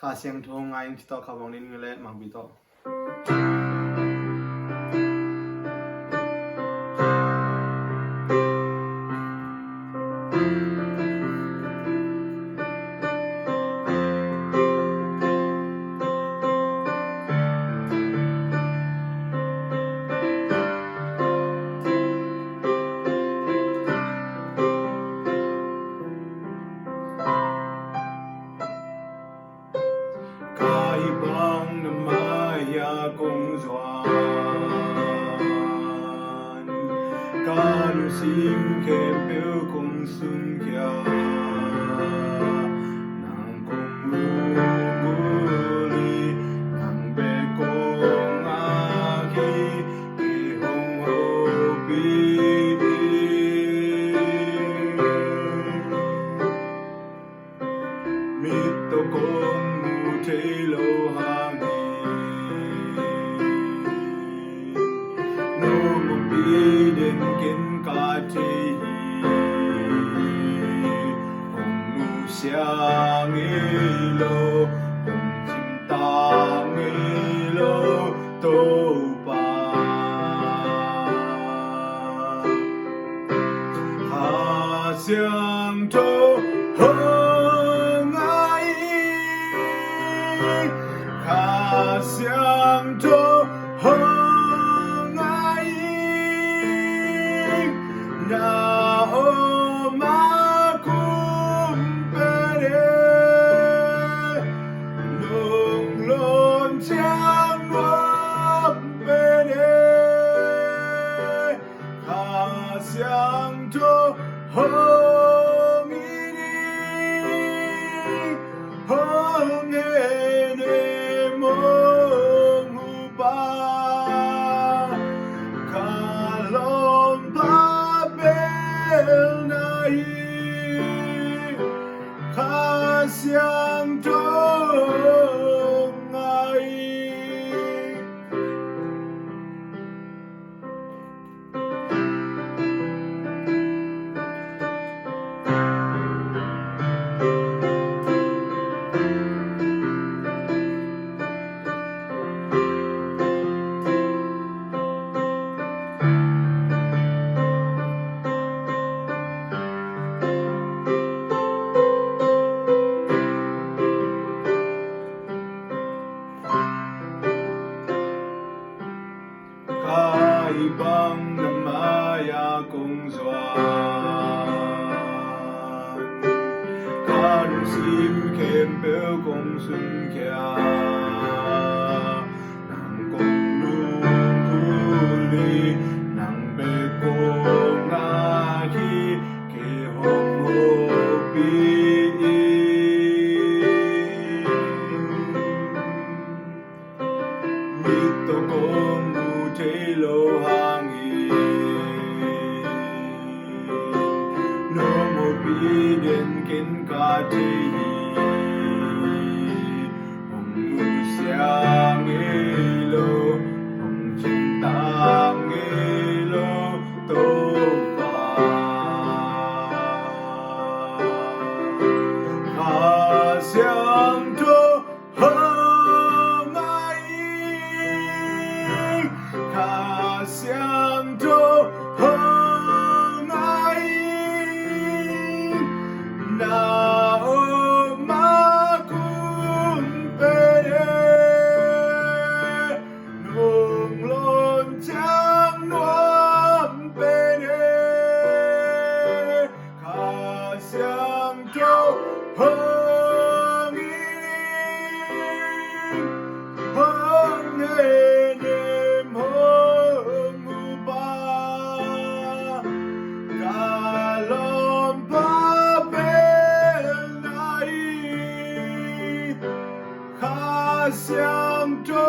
KHA SIANGTHO NGAI kabang nin ngele mang bito. Ibang na maya kong doan kalusim kepeo kong sunkya nang kong luguli nang bekong aki ihong hobi mito kong Telo hangin no mabidin kin katehi kung nusyang ilo kung cintang ilo topa SIANGTHO SIANGTHO NGAI na makumpere nung lonjang wampere SIANGTHO SIANGTHO NGAI Ibang na maya kong doan kalusim kepeo kong sunkya nang kong luguli nang bekong aki kehong hobi mito kong Telo hangin no mabidin kin katehi kung nusyang ilo kung cintang ilo topa SIANGTHO SIANGTHO NGAI na makumpere nung lonjang wampere SIANGTHO SIANGTHO